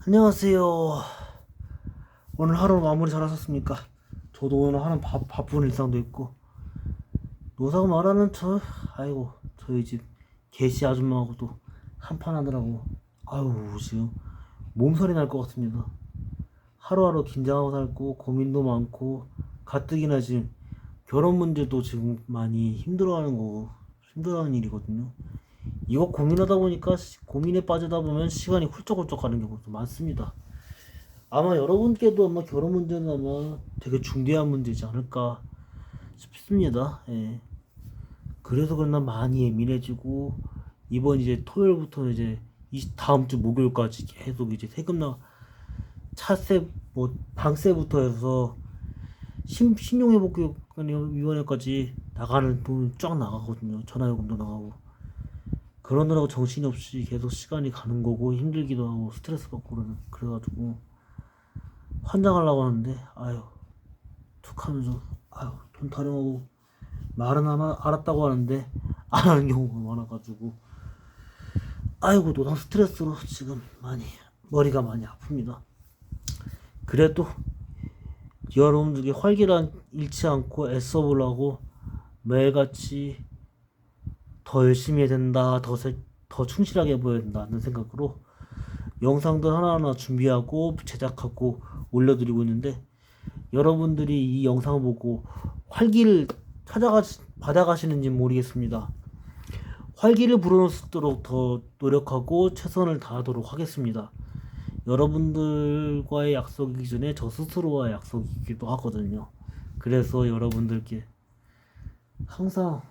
안녕하세요. 오늘 하루 마무리 잘 하셨습니까? 저도 오늘 하는 바쁜 일상도 있고 노사가 말하는 아이고 저희 집 개씨 아줌마하고도 한판 하느라고 아유 지금 몸살이 날 것 같습니다. 하루하루 긴장하고 살고 고민도 많고 가뜩이나 지금 결혼 문제도 지금 많이 힘들어하는 일이거든요. 이거 고민하다 보니까 고민에 빠지다 보면 시간이 훌쩍훌쩍 가는 경우도 많습니다. 아마 여러분께도 아마 결혼 문제는 아마 되게 중대한 문제지 않을까 싶습니다. 예. 그래서 그런가 많이 예민해지고 이번 이제 토요일부터 이제 다음 주 목요일까지 계속 이제 세금 차세 뭐 방세부터 해서 신용회복위원회까지 나가는 돈 쫙 나가거든요. 전화요금도 나가고 그러느라고 정신이 없이 계속 시간이 가는 거고 힘들기도 하고 스트레스 받고 그래가지고 환장하려고 하는데 아유 툭 하면서 아유 돈 타령하고 말은 알았다고 하는데 안 하는 경우가 많아가지고 아이고 노상 스트레스로 지금 머리가 많이 아픕니다. 그래도 여러분들께 활기란 잃지 않고 애써보려고 매일같이 더 열심히 해야 된다, 더 충실하게 보여야 된다는 생각으로 영상들 하나하나 준비하고 제작하고 올려드리고 있는데 여러분들이 이 영상을 보고 활기를 받아가시는지 모르겠습니다. 활기를 불어넣을 수 있도록 더 노력하고 최선을 다하도록 하겠습니다. 여러분들과의 약속이기 전에 저 스스로와의 약속이기도 하거든요. 그래서 여러분들께 항상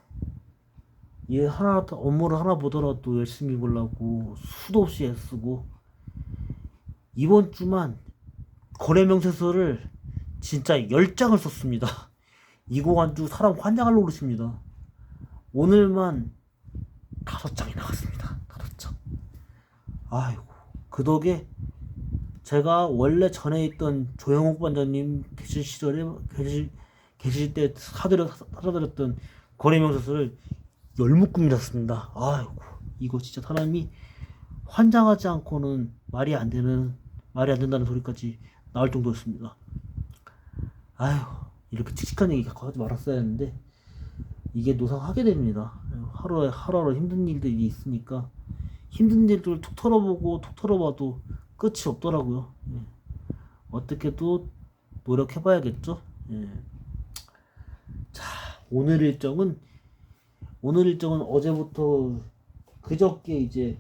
업무를 하나 보더라도 열심히 보려고 수도 없이 애쓰고 이번 주만 거래명세서를 진짜 10장을 썼습니다. 이거 한주 사람 환장할 노릇입니다. 오늘만 5장이 나갔습니다. 5장. 아이고 그 덕에 제가 원래 전에 있던 조영욱 반장님 계실 때 사드렸던 거래명세서를 10묶음이나 씁니다. 아이고 이거 진짜 사람이 환장하지 않고는 말이 안 된다는 소리까지 나올 정도였습니다. 아휴 이렇게 칙칙한 얘기 하지 말았어야 했는데 이게 노상하게 됩니다. 하루하루 힘든 일들이 있으니까 힘든 일들을 툭 털어봐도 끝이 없더라고요. 예. 어떻게 또 노력해봐야겠죠. 예. 자 오늘 일정은 어제부터 그저께 이제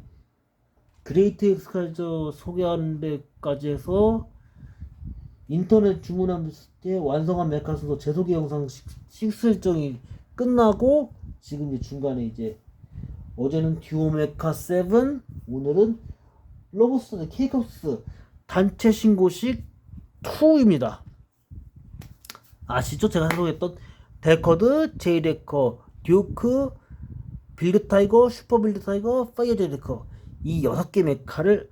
그레이트 엑스칼저 소개하는 데까지 해서 인터넷 주문한 때 완성한 메카스도 재소개 영상 6 일정이 끝나고 지금 이제 중간에 이제 어제는 듀오 메카 7 오늘은 로보스터 케이컵스 단체 신고식 2입니다. 아시죠? 제가 소개했던 데커드, 제이데커, 듀크, 빌드타이거, 슈퍼빌드타이거, 파이어제이데커 이 6개 메카를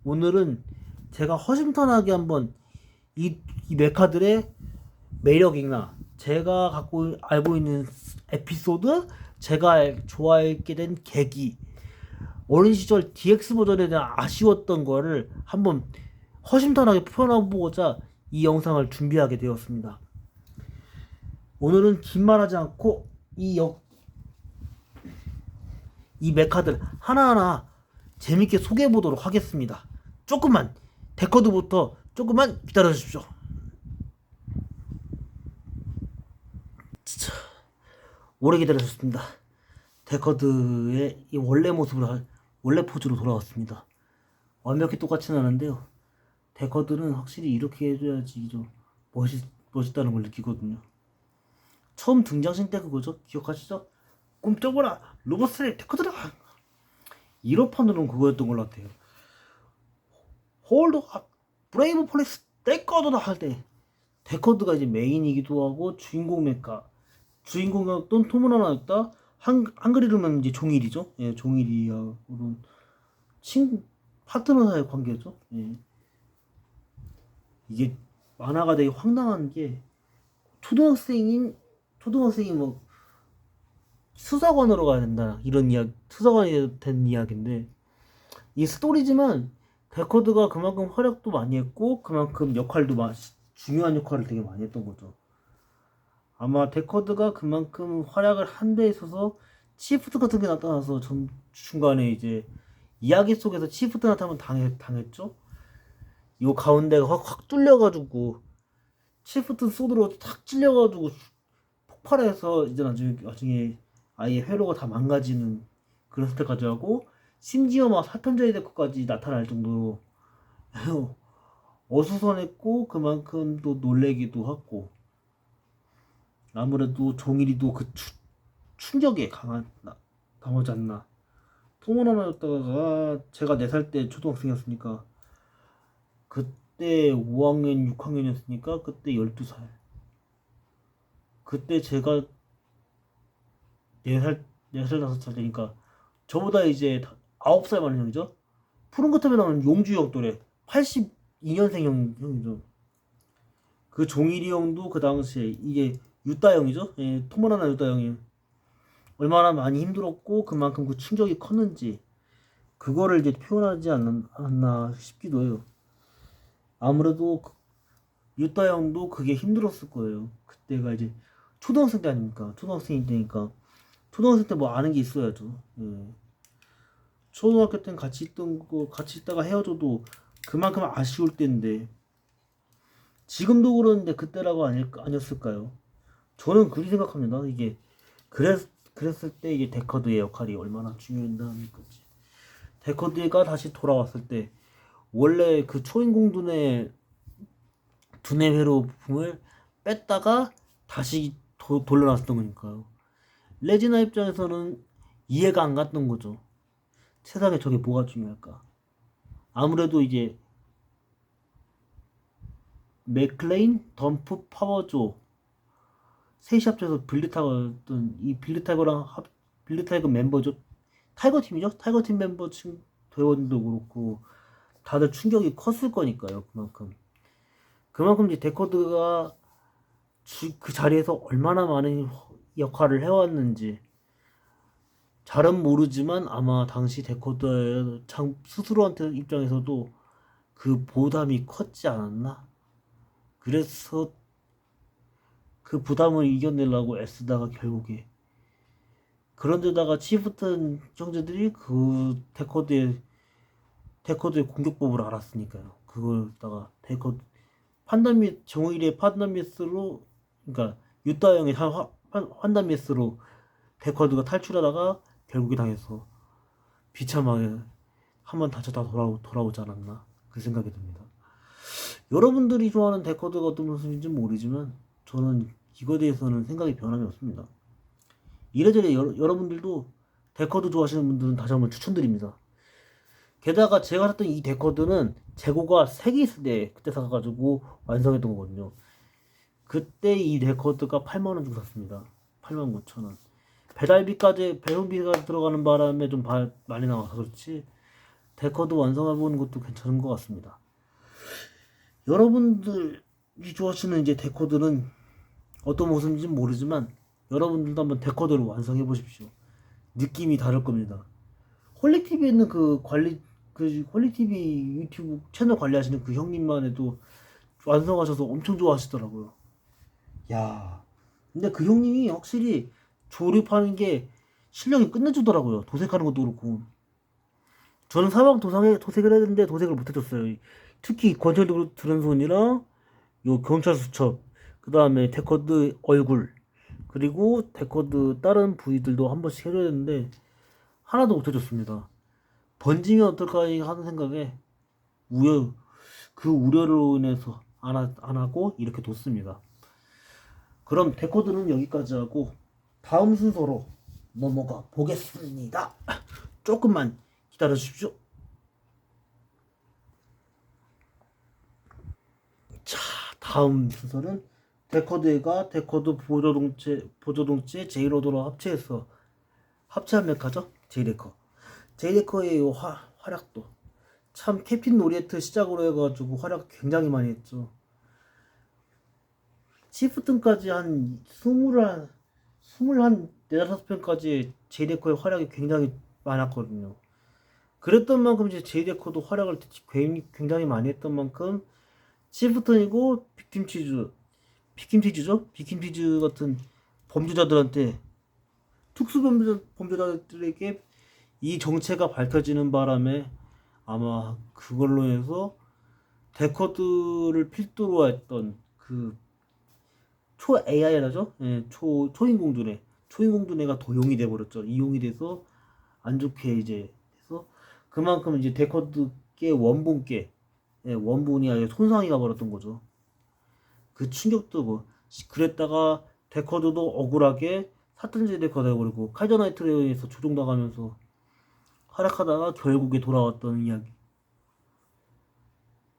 오늘은 제가 허심탄회하게 한번 이 메카들의 매력이나 제가 알고 있는 에피소드, 제가 좋아하게 된 계기, 어린 시절 DX 버전에 대한 아쉬웠던 거를 한번 허심탄회하게 표현해보고자 이 영상을 준비하게 되었습니다. 오늘은 긴 말하지 않고 이 메카들 하나하나 재밌게 소개해보도록 하겠습니다. 조금만 데커드부터 조금만 기다려주십시오. 진짜 오래 기다려주셨습니다. 데커드의 이 원래 원래 포즈로 돌아왔습니다. 완벽히 똑같지는 않은데요. 데커드는 확실히 이렇게 해줘야지 좀 멋있다는 걸 느끼거든요. 처음 등장신 때 그거죠? 기억하시죠? 꿈쩍어라 로봇스레이 데커드라 1호판으로는 그거였던 걸로 같아요. 홀드 브레이브 폴리스 데커드다 할 때 데커드가 이제 메인이기도 하고 주인공이었던 토모나나였다. 한글이로면 이제 종일이죠. 예, 종일이하고는 파트너 사이의 관계죠. 예. 이게 만화가 되게 황당한 게 초등학생이 뭐 수사관으로 가야 된다 이런 수사관이 된 이야기인데 이 스토리지만 데커드가 그만큼 활약도 많이 했고 그만큼 중요한 역할을 되게 많이 했던 거죠. 아마 데커드가 그만큼 활약을 한 데 있어서 치프트 같은 게 나타나서 중간에 이제 이야기 속에서 치프트 나타나면 당했죠. 이 가운데가 확 뚫려가지고 치프트 소드로 탁 찔려가지고 폭발해서 이제 나중에 아예 회로가 다 망가지는 그런 상태까지 하고 심지어 막 사탄자의 데크까지 나타날 정도로 어수선했고 그만큼 또 놀래기도 하고 아무래도 종일이도 그 충격에 강하지 않나. 통원하나였다가 제가 4살 때 초등학생이었으니까 그때 5학년 6학년이었으니까 그때 12살 그때 제가 4살 5살 되니까 저보다 이제 9살 많은 형이죠. 푸른 거탑에 나오는 용주 형 또래 82년생 형이죠. 그 종일이 형도 그 당시에 이게 유따 형이죠. 예, 토모나나 유따 형이 얼마나 많이 힘들었고 그만큼 그 충격이 컸는지 그거를 이제 표현하지 않았나 싶기도 해요. 아무래도 유따 형도 그게 힘들었을 거예요. 그때가 이제 초등학생 때 아닙니까? 초등학생 때니까 초등학생 때 뭐 아는 게 있어야죠. 예. 초등학교 때는 같이 있다가 헤어져도 그만큼 아쉬울 때인데 지금도 그러는데 그때라고 아니었을까요? 저는 그렇게 생각합니다. 이게 그랬을 때 이게 데커드의 역할이 얼마나 중요했다는 거지. 데커드가 다시 돌아왔을 때 원래 그 초인공둔의 두뇌 회로 부품을 뺐다가 다시 돌려놨었던 거니까요. 레지나 입장에서는 이해가 안 갔던 거죠. 세상에 저게 뭐가 중요할까? 아무래도 이제 맥클레인, 덤프, 파워조 셋이 합쳐서 빌드타이거 멤버죠. 타이거 팀이죠. 타이거 팀 멤버 대원도 그렇고 다들 충격이 컸을 거니까요. 그만큼 이제 데코드가 그 자리에서 얼마나 많은 역할을 해왔는지 잘은 모르지만 아마 당시 데코드의 스스로한테 입장에서도 그 보담이 컸지 않았나? 그래서 그 부담을 이겨내려고 애쓰다가 결국에 그런데다가 치프튼 형제들이 그 데코드의 공격법을 알았으니까요. 그걸다가 데코드 정의리의 판단 미스로 그러니까 유타 형의 판단 미스로 데코드가 탈출하다가 결국에 당해서 비참하게 한번 다쳤다 돌아오지 않았나 그 생각이 듭니다. 여러분들이 좋아하는 데코드가 어떤 모습인지 모르지만 저는 이거에 대해서는 생각이 변함이 없습니다. 이래저래 여러분들도 데코드 좋아하시는 분들은 다시 한번 추천드립니다. 게다가 제가 샀던 이 데코드는 재고가 3개 있을 때 그때 사가지고 완성했던 거거든요. 그때 이 데코드가 8만원 주고 샀습니다. 89,000원. 배송비가 들어가는 바람에 좀 많이 나와서 그렇지 데코드 완성해보는 것도 괜찮은 것 같습니다. 여러분들이 좋아하시는 이제 데코드는 어떤 모습인지 모르지만 여러분들도 한번 데코드를 완성해 보십시오. 느낌이 다를 겁니다. 홀릭TV에 있는 그 홀릭TV 유튜브 채널 관리하시는 그 형님만 해도 완성하셔서 엄청 좋아하시더라고요. 야, 근데 그 형님이 확실히 조립하는 게 실력이 끝내주더라고요. 도색하는 것도 그렇고. 저는 도색을 했는데 도색을 못해줬어요. 특히 권총도 들은 손이랑 요 경찰 수첩, 그 다음에 데코드 얼굴, 그리고 데코드 다른 부위들도 한 번씩 해줘야 되는데 하나도 못해줬습니다. 번지면 어떨까 하는 생각에 그 우려로 인해서 안 하고 이렇게 뒀습니다. 그럼 데코드는 여기까지 하고 다음 순서로 넘어가 보겠습니다. 조금만 기다려 주십시오. 자, 다음 순서는 데코드가 데코드 보조동체 제이로드로 합체한 메카죠. 제이레커의 활약도 참 캡틴 노리에트 시작으로 해가지고 활약 굉장히 많이 했죠. 치프튼까지 한 24편까지 제이레커의 활약이 굉장히 많았거든요. 그랬던 만큼 이제 제이데코도 활약을 굉장히 많이 했던 만큼 시프턴이고 빅팀치즈죠. 같은 범죄자들한테 범죄자들에게 이 정체가 밝혀지는 바람에 아마 그걸로 해서 데커드를 필두로 했던 그 초 AI라죠? 예, 초인공두뇌가 도용이 돼버렸죠. 이용이 돼서 안 좋게 이제 해서 그만큼 이제 데커드께 원본이 아예 손상이 가버렸던 거죠. 그 충격도 뭐 그랬다가 데커드도 억울하게 사탄제 데커 되어버리고 칼저나이트에 의해서 조종당하면서 활약하다가 결국에 돌아왔던 이야기.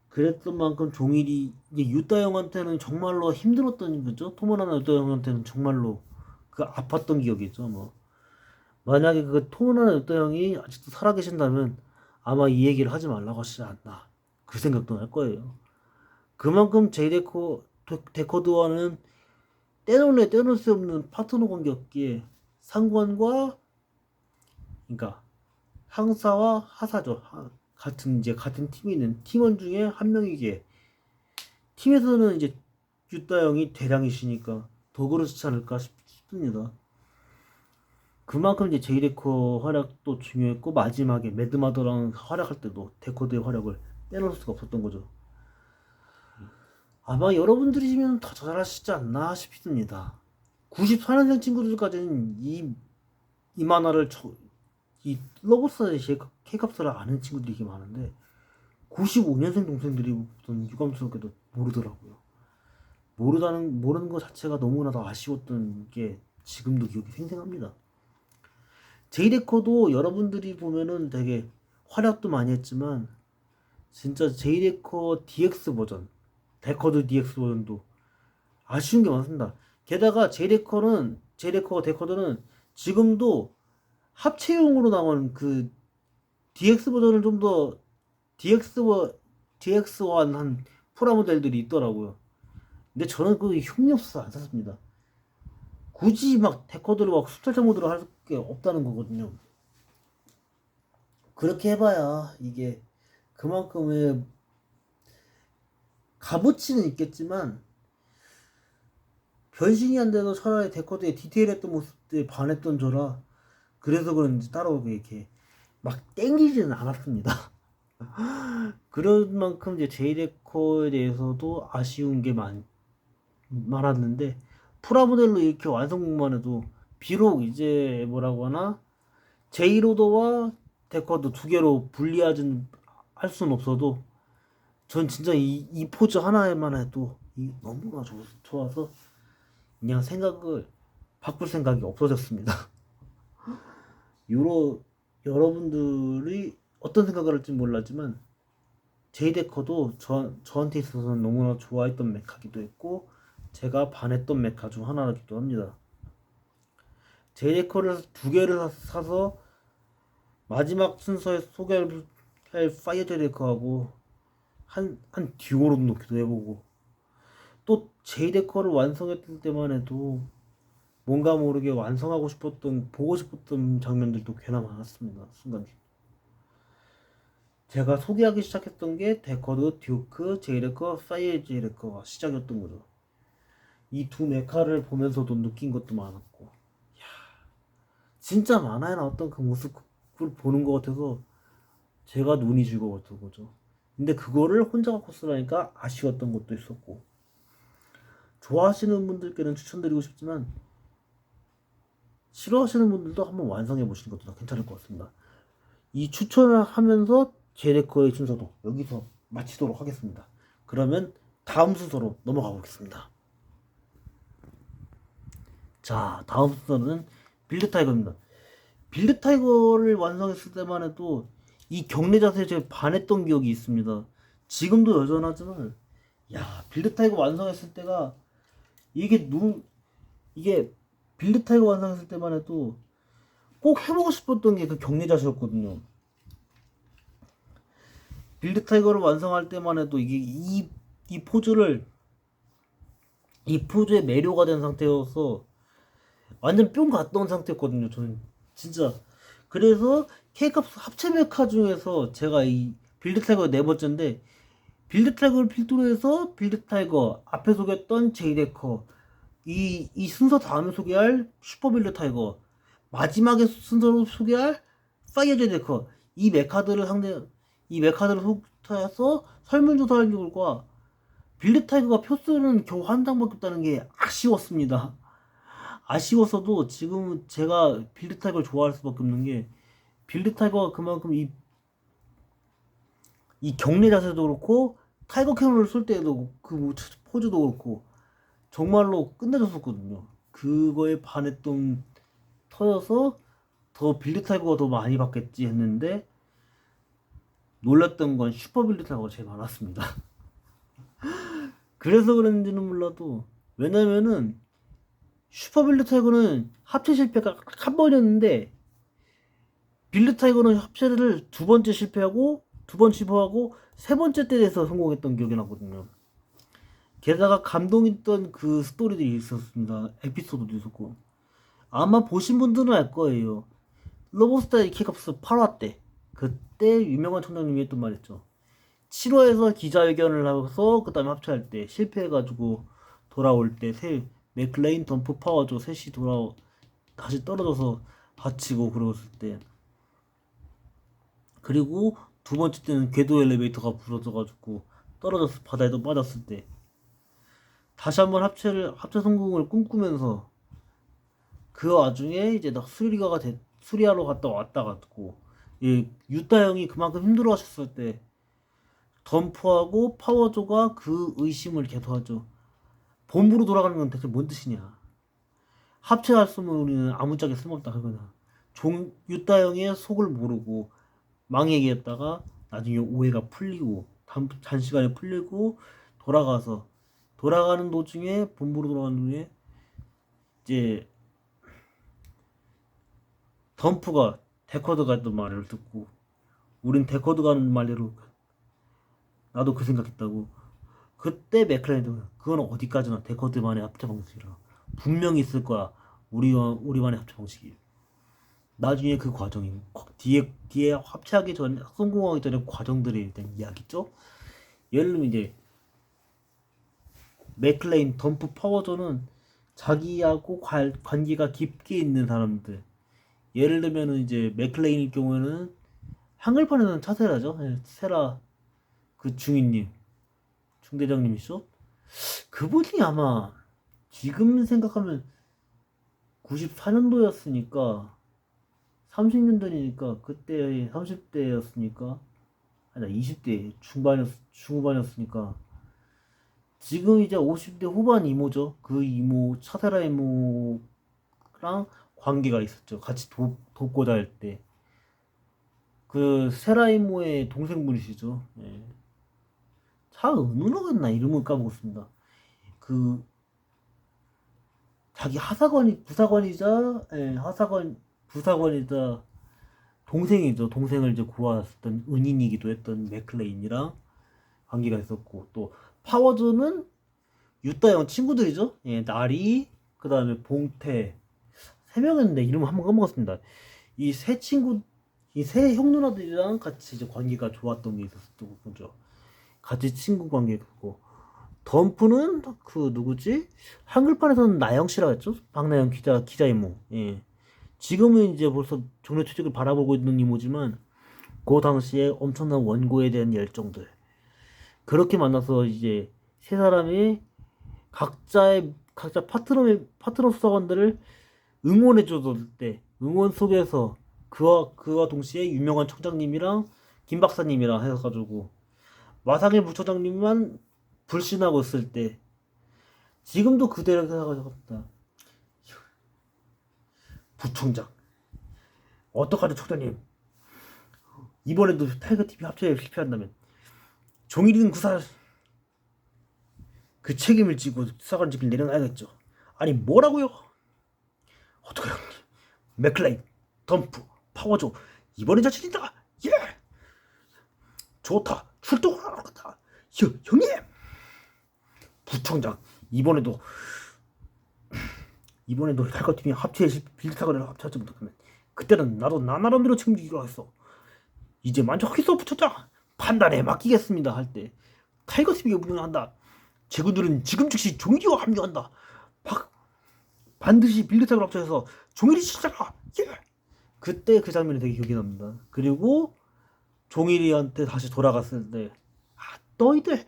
그랬던 만큼 종일이 이제 유타 형한테는 정말로 힘들었던 거죠. 토모나나 유타 형한테는 정말로 그 아팠던 기억이죠. 뭐 만약에 그 토모나나 유타 형이 아직도 살아계신다면 아마 이 얘기를 하지 말라고 하시지 않나 그 생각도 날 거예요. 그만큼 데코드와는 떼놓을 수 없는 파트너 관계였기에 상관과 그러니까 상사와 하사죠. 같은 팀이 있는 팀원 중에 한 명이기에 팀에서는 이제 유타 형이 대장이시니까 더 그렇지 않을까 싶습니다. 그만큼 이제 제이데코 활약도 중요했고 마지막에 매드마더랑 활약할 때도 데코드의 활약을 빼놓을 수가 없었던 거죠. 아마 여러분들이시면 더 잘하시지 않나 싶습니다. 94년생 친구들까지는 이 만화를 이 러브스타의 K캅스를 아는 친구들이 이게 많은데 95년생 동생들이 무슨 유감스럽게도 모르더라고요. 모르는 것 자체가 너무나도 아쉬웠던 게 지금도 기억이 생생합니다. 제이데커도 여러분들이 보면은 되게 활약도 많이 했지만 진짜 제이데커 DX 버전, 데커드 DX 버전도 아쉬운 게 많습니다. 게다가 제이데커와 데커드는 지금도 합체용으로 나온 그 DX 버전을 좀 더 DX화한 프라모델들이 있더라고요. 근데 저는 그 흉이 없어서 안 샀습니다. 굳이 막 데커드를 막 수탈자 모드로 할 게 없다는 거거든요. 그렇게 해봐야 이게 그만큼의 값어치는 있겠지만 변신이 안 돼도 차라리 데커드의 디테일했던 모습에 반했던 저라 그래서 그런지 따로 이렇게 막 땡기지는 않았습니다. 그런 만큼 이제 제이데커에 대해서도 아쉬운 게 많았는데 프라모델로 이렇게 완성만 해도 비록 이제 뭐라고 하나 제이로더와 데커드 두 개로 분리하진 할 수는 없어도 전 진짜 이 포즈 하나에만 해도 너무나 좋아서 그냥 생각을 바꿀 생각이 없어졌습니다. 여러분들이 어떤 생각을 할지 몰랐지만 제이데커도 저한테 있어서는 너무나 좋아했던 메카기도 했고 제가 반했던 메카 중 하나이기도 합니다. 제이데커를 두 개를 사서 마지막 순서에 소개할 파이어 제이데커하고 한 듀오로 놓기도 해보고 또 제이데커를 완성했을 때만 해도 뭔가 모르게 완성하고 싶었던 보고 싶었던 장면들도 꽤나 많았습니다. 순간 제가 소개하기 시작했던 게 데커드, 듀크, 제이데커, 파이어 제이데커가 시작이었던 거죠. 이 두 메카를 보면서도 느낀 것도 많았고 진짜 만화에 나왔던 그 모습을 보는 것 같아서 제가 눈이 즐거웠던 거죠. 근데 그거를 혼자 갖고 쓰라니까 아쉬웠던 것도 있었고 좋아하시는 분들께는 추천드리고 싶지만 싫어하시는 분들도 한번 완성해 보시는 것도 괜찮을 것 같습니다. 이 추천을 하면서 제이데커의 순서도 여기서 마치도록 하겠습니다. 그러면 다음 순서로 넘어가 보겠습니다. 자, 다음 순서는 빌드 타이거입니다. 빌드 타이거를 완성했을 때만 해도 이 격례 자세에 제가 반했던 기억이 있습니다. 지금도 여전하지만 빌드 타이거 완성했을 때가 이게 빌드 타이거 완성했을 때만 해도 꼭 해보고 싶었던 게 그 격례 자세였거든요. 빌드 타이거를 완성할 때만 해도 이 포즈에 매료가 된 상태여서 완전 뿅 갔다 온 상태였거든요. 저는 진짜 그래서 K캅스 합체 메카 중에서 제가 이 빌드 타이거 네 번째인데, 빌드 타이거를 필두로 해서 빌드 타이거 앞에 소개했던 제이데커, 이 순서 다음에 소개할 슈퍼 빌드 타이거, 마지막에 순서로 소개할 파이어 제이데커, 이 메카들을 소개해서 설문조사할 결과 빌드 타이거가 표수는 겨우 한 장밖에 없다는 게 아쉬웠습니다. 아쉬웠어도 지금 제가 빌드 타이거를 좋아할 수밖에 없는 게, 빌드 타이거가 그만큼 이 경례 자세도 그렇고 타이거 캐논을 쏠 때도 그 포즈도 그렇고 정말로 끝내줬었거든요. 그거에 반했던 터여서 더 빌드 타이거가 더 많이 받겠지 했는데, 놀랐던 건 슈퍼 빌드 타이거가 제일 많았습니다. 그래서 그런지는 몰라도, 왜냐면은 슈퍼 빌드 타이거는 합체 실패가 딱 한 번이었는데, 빌드 타이거는 합체를 두 번째 실패하고 두 번 실패하고 세 번째 때에서 성공했던 기억이 나거든요. 게다가 감동했던 그 스토리들이 있었습니다. 에피소드도 있었고, 아마 보신 분들은 알 거예요. 로보스타의 킥업스 8화 때, 그때 유명한 청장님이 했던 말 있죠. 7화에서 기자회견을 하고서 그 다음에 합체할 때 실패해가지고 돌아올 때 맥클레인 덤프 파워조 셋이 다시 떨어져서 다치고 그러었을 때, 그리고 두 번째 때는 궤도 엘리베이터가 부러져가지고 떨어져서 바다에도 빠졌을 때, 다시 한번 합체 성공을 꿈꾸면서 그 와중에 이제 수리하러 갔다 왔다갔고, 이 유타 형이 그만큼 힘들어하셨을 때 덤프하고 파워조가 그 의심을 계속하죠. 본부로 돌아가는 건 대체 뭔 뜻이냐? 합체했으면 우리는 아무짝에 쓸모없다 하거나, 유타 형의 속을 모르고 망 얘기했다가 나중에 오해가 풀리고 단시간에 풀리고 돌아가는 도중에, 본부로 돌아가는 도중에 이제 덤프가 데커드가 했던 말을 듣고, 우린 데커드가 하는 말대로 나도 그 생각했다고. 그때 맥클레인도 그건 어디까지나 데커드만의 합체 방식이라 분명히 있을 거야, 우리만의 합체 방식이. 나중에 그 과정이 뒤에 합체하기 전에, 성공하기 전에 과정들에 대한 이야기죠. 예를 들면 이제 맥클레인 덤프 파워존은 자기하고 관계가 깊게 있는 사람들, 예를 들면은 이제 맥클레인일 경우에는 한글판에는 차세라죠. 세라 그 중대장님이죠. 그분이 아마 지금 생각하면 94년도였으니까 30년 전이니까, 그때 30대였으니까, 아니 20대 중후반이었으니까 지금 이제 50대 후반 이모죠. 그 이모, 차세라 이모랑 관계가 있었죠. 같이 돕고자 할 때. 그 세라 이모의 동생분이시죠. 예. 차은우였나 이름을 까먹었습니다. 그 자기 부사관이자, 예, 부사관이자 동생이죠. 동생을 이제 구하셨던 은인이기도 했던 맥클레인이랑 관계가 있었고, 또 파워존은 유타형 친구들이죠. 예, 나리, 그 다음에 봉태, 세 명이었는데 이름을 한번 까먹었습니다. 이 세 형 누나들이랑 같이 이제 관계가 좋았던 게 있었던 거죠. 같이 친구 관계고, 덤프는 그 누구지? 한글판에서는 나영 씨라고 했죠. 박나영 기자 이모. 예. 지금은 이제 벌써 종려 퇴직을 바라보고 있는 이모지만, 그 당시에 엄청난 원고에 대한 열정들, 그렇게 만나서 이제 세 사람이 각자 파트너 수사관들을 응원해 줬을 때, 응원 속에서 그와 동시에 유명한 청장님이랑 김 박사님이랑 해가지고 마상의 부처장님만 불신하고 있을 때, 지금도 그대로 생각하고 있다. 부총장 어떡하죠 총장님, 이번에도 타이거 TV 합체에 실패한다면 종일이는 그 책임을 지고 수사관 직을 내려놔야겠죠. 아니 뭐라고요? 어떡해요? 맥클레인 덤프 파워조 이번엔 자신이다. 예, 좋다. 출동을 하러 간다. 형님, 부총장 이번에도 타이거 팀이 빌드 타이거를 합체하지 못하면 그때는 나도 나름대로 책임지기로 했어. 이제 만족하겠어 부처장. 판단에 맡기겠습니다 할 때 타이거스에게 문한다. 제군들은 지금 즉시 종일이와 합류한다. 반드시 빌드탑을 합쳐서 종일이 시작하. 예. 그때 그 장면이 되게 기억이 납니다. 그리고 종일이한테 다시 돌아갔을 때 너희들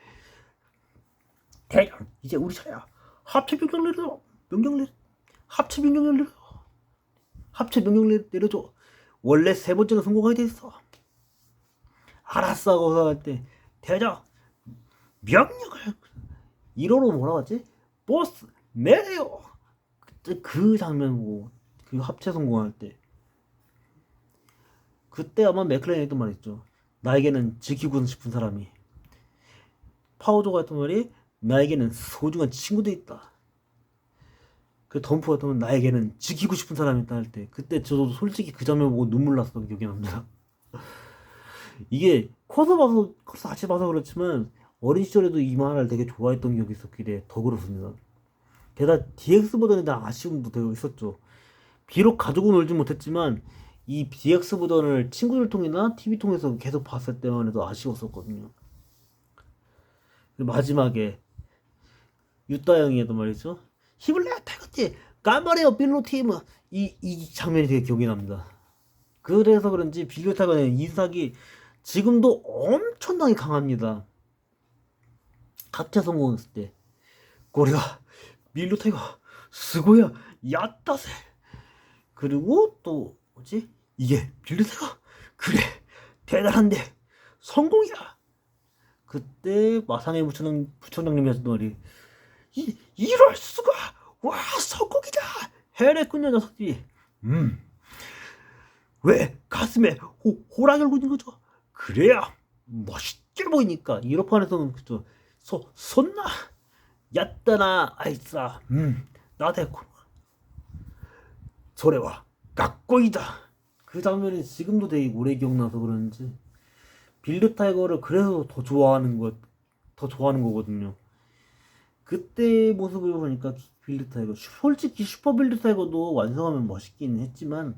대장 이제 우리 차례야. 합체 명령 내려. 합체 명령 내려. 합체 명령 내려줘. 원래 세 번째는 성공하게 돼 있어. 알았어 하고 할 때 대장 명령을 1호로 뭐라고 하지? 보스 내려. 그때 그 장면 보고 그 합체 성공할 때 그때 아마 맥클레인이 했던 말 있죠. 나에게는 지키고 싶은 사람이. 파워조가 했던 말이 나에게는 소중한 친구도 있다. 그 덤프 같은 건 나에게는 지키고 싶은 사람이 있다 할 때 그때 저도 솔직히 그 장면 보고 눈물 났었던 기억이 납니다. 이게 커서 같이 봐서 그렇지만 어린 시절에도 이 만화를 되게 좋아했던 기억이 있었기에 더 그렇습니다. 게다가 DX 버전에 대한 아쉬움도 되게 있었죠. 비록 가지고 놀지 못했지만 이 DX 버전을 친구들 통이나 TV 통해서 계속 봤을 때만 해도 아쉬웠었거든요. 마지막에 유따 형이 했던 말이죠. 힘을 내야 타겠지. 깜바레요 빌로 팀. 이 장면이 되게 기억이 납니다. 그래서 그런지 빌로 타거의 인삭이 지금도 엄청나게 강합니다. 각자 성공했을 때 고래가 밀로 타이가 스고야 야따세. 그리고 또 뭐지? 이게 빌로 타이가 그래 대단한데 성공이야. 그때 마상의 부총장님이 하셨던 말이 이럴 수가. 와 성공이다 해냈군요 녀석들이. 왜 가슴에 호랑이를 그린 거죠? 그래야 멋있게 보이니까. 이렇게판에서는 그죠. 손나 야따나 아이싸 나대고 소래와 깍꼬이다. 그 장면이 지금도 되게 오래 기억나서 그런지 빌드 타이거를 그래서 더 좋아하는 거거든요. 그때 모습을 보니까 빌드 타이거 솔직히 슈퍼 빌드 타이거도 완성하면 멋있긴 했지만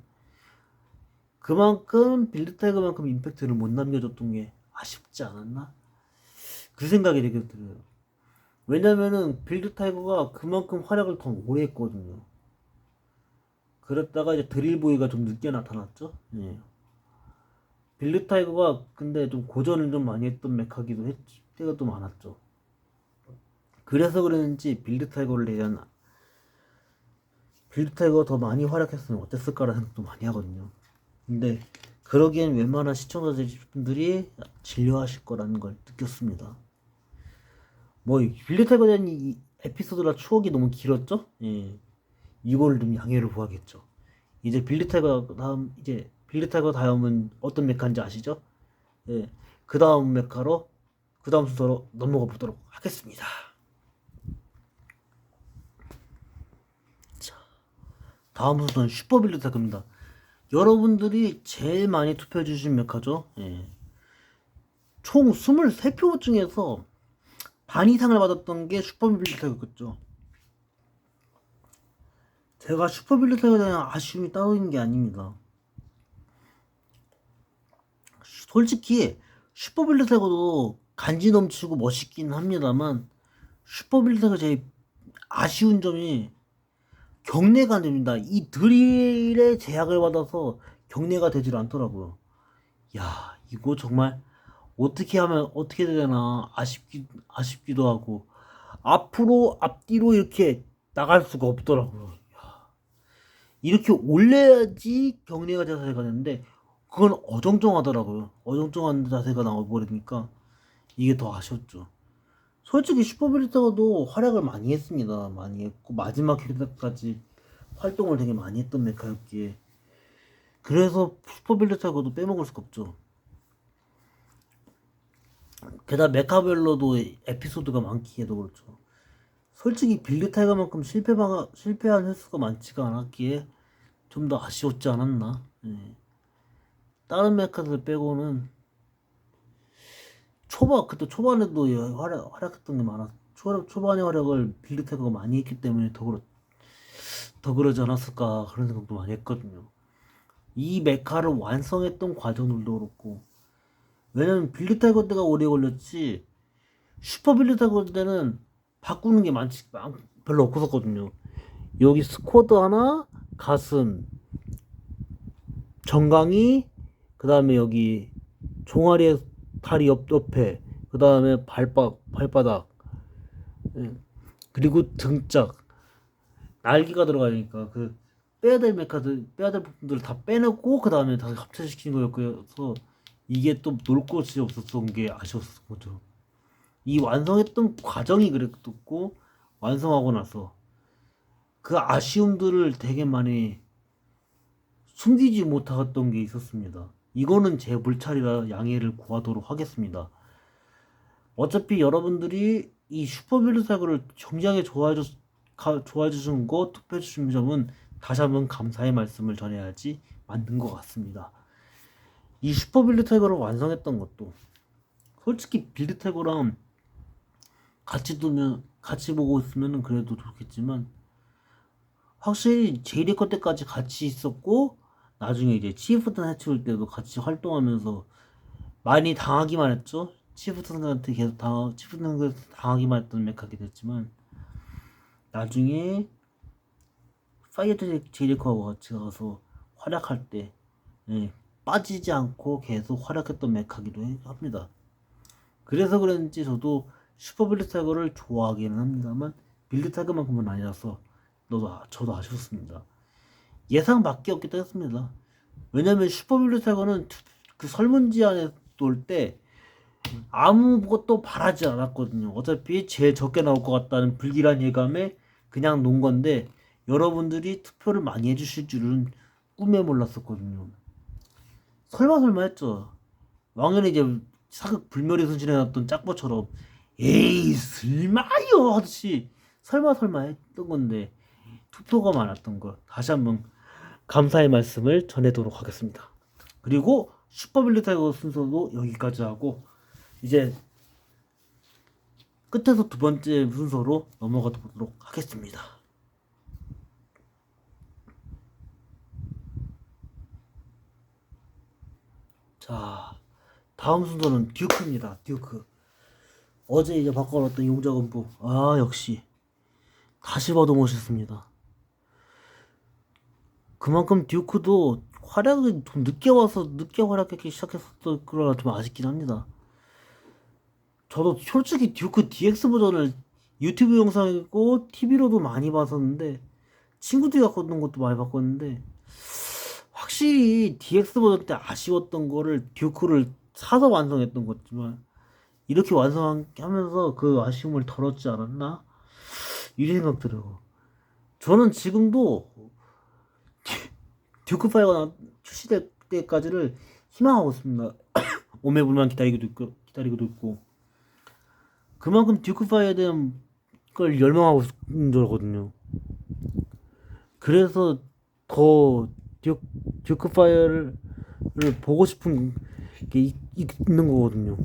그만큼 빌드 타이거만큼 임팩트를 못 남겨줬던 게 아쉽지 않았나? 그 생각이 되게 들어요. 왜냐면은 빌드 타이거가 그만큼 활약을 더 오래 했거든요. 그랬다가 이제 드릴보이가 좀 늦게 나타났죠. 예. 빌드 타이거가 근데 좀 고전을 좀 많이 했던 메카기도 했지. 때가 또 많았죠. 그래서 그랬는지 빌드 타이거를 대한 빌드 타이거가 더 많이 활약했으면 어땠을까라는 생각도 많이 하거든요. 근데 그러기엔 웬만한 시청자분들이 질려하실 거라는 걸 느꼈습니다. 뭐 빌드 타이거에 대한 이 에피소드라 추억이 너무 길었죠? 예. 이거를 좀 양해를 구하겠죠. 이제 빌드 타이거 다음은 어떤 메카인지 아시죠? 예. 그 다음 메카로 그 다음 순서로 넘어가 보도록 하겠습니다. 자, 다음 순서는 슈퍼 빌드 타이거입니다. 여러분들이 제일 많이 투표해주신 메카죠. 예. 총 23표 중에서 반 이상을 받았던 게 슈퍼 빌드 타이거였죠. 제가 슈퍼 빌드 타이거에 대한 아쉬움이 따로 있는 게 아닙니다. 솔직히 슈퍼 빌드 타이거도 간지 넘치고 멋있긴 합니다만 슈퍼 빌드 타이거 제일 아쉬운 점이 경례가 안 됩니다. 이 드릴의 제약을 받아서 경례가 되질 않더라고요. 야, 이거 정말 어떻게 하면 어떻게 되나 아쉽기도 하고 앞뒤로 이렇게 나갈 수가 없더라고요. 야, 이렇게 올려야지 경례가 자세가 되는데 그건 어정쩡하더라고요. 어정쩡한 자세가 나와버리니까 이게 더 아쉬웠죠. 솔직히 슈퍼빌리터도 활약을 많이 했습니다. 많이 했고 마지막 캐릭터까지 활동을 되게 많이 했던 메카였기에 그래서 슈퍼빌리터도 빼먹을 수가 없죠. 게다가 메카별로도 에피소드가 많기에도 그렇죠. 솔직히 빌드 타이거만큼 실패한 횟수가 많지가 않았기에 좀 더 아쉬웠지 않았나. 예. 다른 메카들 빼고는 그때 초반에도 활약했던 게 많았. 초반의 활약을 빌드 타이거가 많이 했기 때문에 더 그러지 않았을까 그런 생각도 많이 했거든요. 이 메카를 완성했던 과정들도 그렇고, 왜냐면 빌드 타이거 때가 오래 걸렸지 슈퍼 빌드 타이거 때는 바꾸는 게 별로 없었거든요. 여기 스쿼드 하나, 가슴, 정강이, 그 다음에 여기 종아리에 다리 옆에, 그 다음에 발바닥, 예. 그리고 등짝, 날개가 들어가니까 그 빼야 될 부분들을 다 빼놓고 그 다음에 다시 합체시킨 거였어서 이게 또 놀 곳이 없었던 게 아쉬웠던 거죠. 이 완성했던 과정이 그랬고 완성하고 나서 그 아쉬움들을 되게 많이 숨기지 못했던 게 있었습니다. 이거는 제 물찰이라 양해를 구하도록 하겠습니다. 어차피 여러분들이 이 슈퍼빌드 사고를 굉장히 좋아해 주신 거, 투표해 주신 점은 다시 한번 감사의 말씀을 전해야지 맞는 것 같습니다. 이 슈퍼빌드 타이거를 완성했던 것도 솔직히 빌드 타이거랑 같이 보고 있으면 그래도 좋겠지만 확실히 제이리커 때까지 같이 있었고 나중에 이제 치프턴 해치울 때도 같이 활동하면서 많이 당하기만 했죠. 치프턴한테 계속 치프턴한테 당하기만 했던 메카게 됐지만 나중에 파이어 제이리커하고 같이 가서 활약할 때 빠지지 않고 계속 활약했던 메카기도 합니다. 그래서 그런지 저도 슈퍼 빌드 타이거를 좋아하기는 합니다만 빌드 타이거만큼은 아니라서 저도 아쉬웠습니다. 예상 밖이었기도 했습니다. 왜냐면 슈퍼 빌드 타이거는 그 설문지 안에 놀 때 아무것도 바라지 않았거든요. 어차피 제일 적게 나올 것 같다는 불길한 예감에 그냥 놓은 건데 여러분들이 투표를 많이 해주실 줄은 꿈에 몰랐었거든요. 설마 했죠. 왕년에 이제 사극 불멸의 순신에 나왔던 짝보처럼 에이 설마요 하듯이 설마 했던 건데 투표가 많았던 거 다시 한번 감사의 말씀을 전해도록 하겠습니다. 그리고 슈퍼빌드 타이거 순서도 여기까지 하고 이제 끝에서 두 번째 순서로 넘어가 보도록 하겠습니다. 자, 다음 순서는 듀크입니다. 듀크. 어제 이제 바꿔놨던 용자건부. 역시 다시 봐도 멋있습니다. 그만큼 듀크도 활약이 좀 늦게 활약하기 시작했었던 거라 좀 아쉽긴 합니다. 저도 솔직히 듀크 DX 버전을 유튜브 영상이고 TV로도 많이 봤었는데 친구들이 갖고 있는 것도 많이 봤었는데 확실히 DX 버전 때 아쉬웠던 거를 듀크를 사서 완성했던 거지만 이렇게 완성하면서 그 아쉬움을 덜었지 않았나? 이 생각 들어요. 저는 지금도 듀크 파이어가 출시될 때까지를 희망하고 있습니다. 오매불만 기다리고도 있고 그만큼 듀크 파이어에 대한 걸 열망하고 있는 거거든요. 그래서 더 듀크 파이어를 보고 싶은 게 있는 거거든요.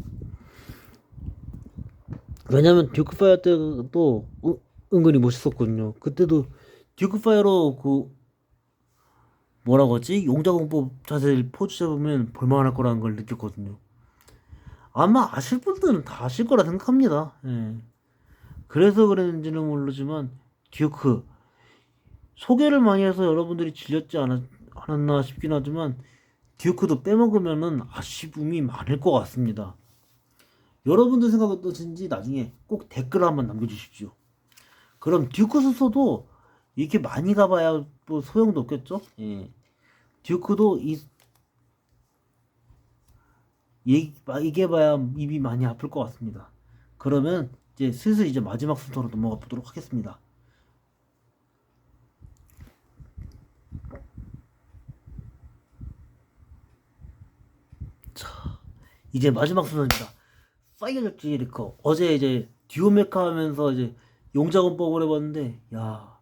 왜냐면 듀크 파이어 때도 은근히 멋있었거든요. 그때도 듀크 파이어로 그 뭐라고 하지? 용자공법 자세를 포즈 잡으면 볼만할 거라는 걸 느꼈거든요. 아마 아실 분들은 다 아실 거라 생각합니다. 그래서 그랬는지는 모르지만 듀크 소개를 많이 해서 여러분들이 질렸지 않았나 싶긴 하지만 듀크도 빼먹으면은 아쉬움이 많을 것 같습니다. 여러분들 생각 어떠신지 나중에 꼭 댓글 한번 남겨주십시오. 그럼 듀크 순서도 이렇게 많이 가봐야 뭐 소용도 없겠죠? 듀크도 얘기해봐야 입이 많이 아플 것 같습니다. 그러면 이제 슬슬 이제 마지막 순서로 넘어가 보도록 하겠습니다. 자, 이제 마지막 순서입니다. 파이어 제이리커. 어제 이제 듀오메카 하면서 이제 용자건법을 해봤는데 야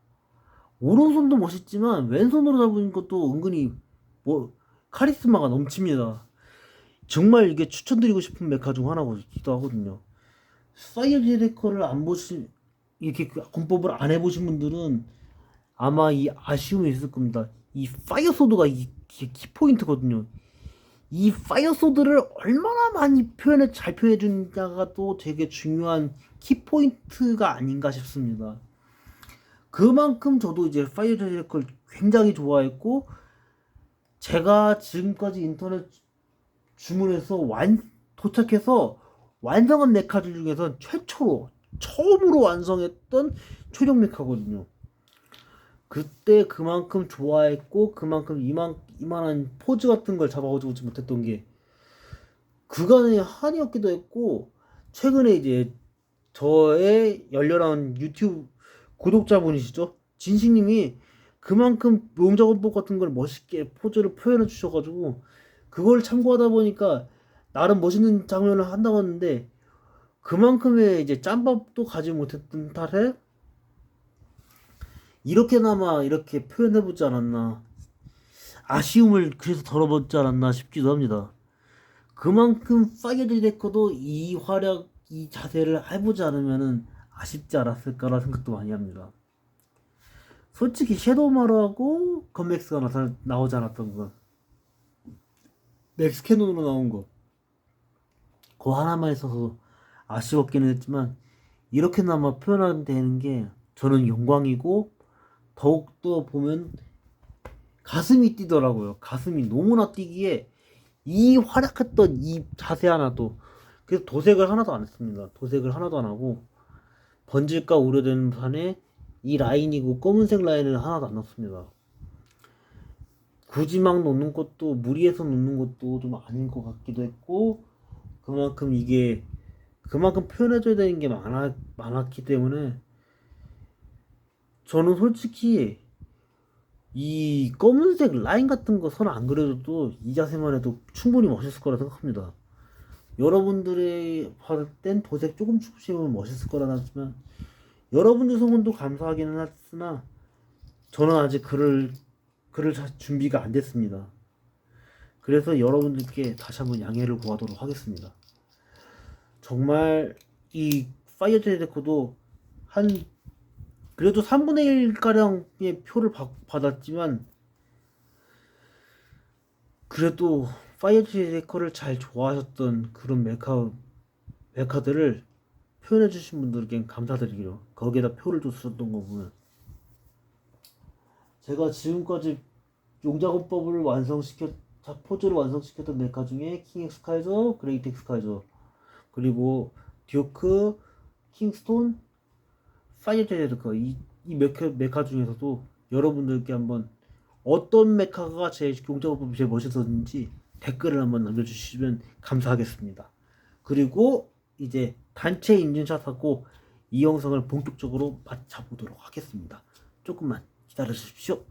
오른손도 멋있지만 왼손으로 잡은 것도 은근히 뭐 카리스마가 넘칩니다. 정말 이게 추천드리고 싶은 메카 중 하나이기도 하거든요. 파이어 제이리커를 이렇게 건법을 안 해보신 분들은 아마 이 아쉬움이 있을 겁니다. 이 파이어 소드가 키포인트거든요. 이 파이어소드를 얼마나 많이 잘 표현해 주느냐가 또 되게 중요한 키포인트가 아닌가 싶습니다. 그만큼 저도 이제 파이어 제이렉을 굉장히 좋아했고, 제가 지금까지 인터넷 주문해서 도착해서 완성한 메카들 중에서 처음으로 완성했던 초령 메카거든요. 그때 그만큼 좋아했고, 그만큼 이만한 포즈 같은 걸 잡아오지 못했던 게 그간의 한이었기도 했고, 최근에 이제 저의 열렬한 유튜브 구독자분이시죠, 진식님이 그만큼 용작원법 같은 걸 멋있게 포즈를 표현해 주셔가지고 그걸 참고하다 보니까 나름 멋있는 장면을 한다고 하는데, 그만큼의 이제 짬밥도 가지 못했던 탓에 이렇게나마 이렇게 표현해보지 않았나, 아쉬움을 그래서 덜어보지 않았나 싶기도 합니다. 그만큼 파이어 디렉터도 이 활약, 이 자세를 해보지 않으면은 아쉽지 않았을까라는 생각도 많이 합니다. 솔직히 섀도우마루하고 건맥스가 나오지 않았던 건, 맥스 캐논으로 나온 거, 그거 하나만 있어서 아쉬웠기는 했지만 이렇게나마 표현되는 게 저는 영광이고, 더욱더 보면 가슴이 뛰더라고요. 가슴이 너무나 뛰기에 이 활약했던 이 자세 하나도, 그래서 도색을 하나도 안 했습니다. 도색을 하나도 안 하고 번질까 우려되는 판에 이 라인이고 검은색 라인을 하나도 안 넣습니다. 굳이 막 놓는 것도, 무리해서 놓는 것도 좀 아닌 것 같기도 했고, 그만큼 표현해줘야 되는 게 많았기 때문에 저는 솔직히 이 검은색 라인 같은 거 선 안 그려도 이 자세만 해도 충분히 멋있을 거라 생각합니다. 여러분들의 받을 땐 도색 조금씩 하면 멋있을 거라 하지만, 여러분들 소문도 감사하기는 하으나 저는 아직 글을 준비가 안 됐습니다. 그래서 여러분들께 다시 한번 양해를 구하도록 하겠습니다. 정말 이 파이어 제이레코도 그래도 3분의 1가량의 표를 받았지만, 그래도 파이어 제이레코를 잘 좋아하셨던 그런 메카들을 표현해주신 분들께 감사드리기로, 거기에다 표를 줬었던 거 보면, 제가 지금까지 용작업법을 포즈를 완성시켰던 메카 중에 킹 엑스카이저, 그레이트 엑스카이저, 그리고 듀크, 킹스톤, 파이어 제이레코, 이 메카 중에서도 여러분들께 한번 어떤 메카가 제 용작업법이 제일 멋있었는지 댓글을 한번 남겨주시면 감사하겠습니다. 그리고 이제 단체 인증샷하고 이 영상을 본격적으로 맞춰보도록 하겠습니다. 조금만 기다려 주십시오.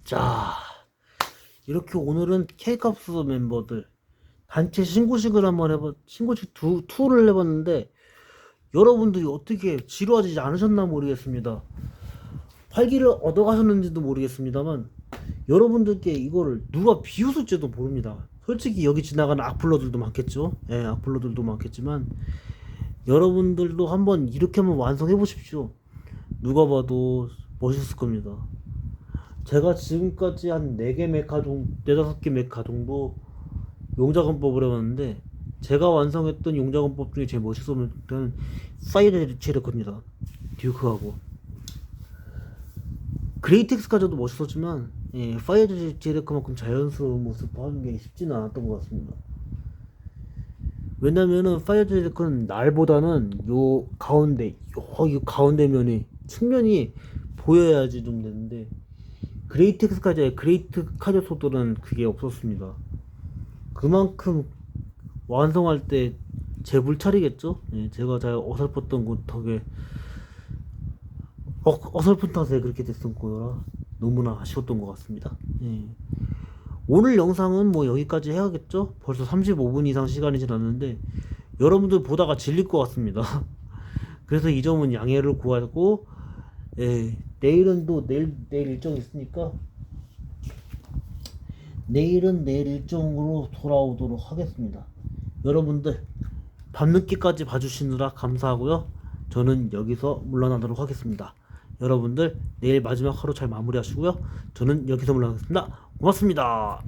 자, 이렇게 오늘은 K캅스 멤버들 단체 신고식을 한번 신고식 2를 해봤는데, 여러분들이 어떻게 지루하지 않으셨나 모르겠습니다. 활기를 얻어가셨는지도 모르겠습니다만, 여러분들께 이거를 누가 비웃을지도 모릅니다. 솔직히 여기 지나가는 악플러들도 많겠죠. 예, 악플러들도 많겠지만 여러분들도 이렇게 한번 완성해 보십시오. 누가 봐도 멋있을 겁니다. 제가 지금까지 한 4개 메카 정도, 4-5개 메카 정도 용작원법을 해봤는데, 제가 완성했던 용작원법 중에 제일 멋있었던 파이어 제이레코입니다. 듀크하고 그레이텍스까지도 멋있었지만, 파이어 제이레코만큼 자연스러운 모습 하는 게 쉽지는 않았던 것 같습니다. 왜냐면은 파이어 제이레코는 날보다는 요 가운데 면이 측면이 보여야지 좀 되는데, 그레이트 카저 소들은 그게 없었습니다. 그만큼 완성할 때 제 물차리겠죠? 제가 잘 어설펐던 것 덕에 어설픈 탓에 그렇게 됐던 거라 너무나 아쉬웠던 것 같습니다. 오늘 영상은 뭐 여기까지 해야겠죠? 벌써 35분 이상 시간이 지났는데 여러분들 보다가 질릴 것 같습니다. 그래서 이 점은 양해를 구하고, 내일은 또 내일 일정이 있으니까 내일은 내일 일정으로 돌아오도록 하겠습니다. 여러분들 밤늦게까지 봐주시느라 감사하고요. 저는 여기서 물러나도록 하겠습니다. 여러분들 내일 마지막 하루 잘 마무리하시고요. 저는 여기서 물러나겠습니다. 고맙습니다.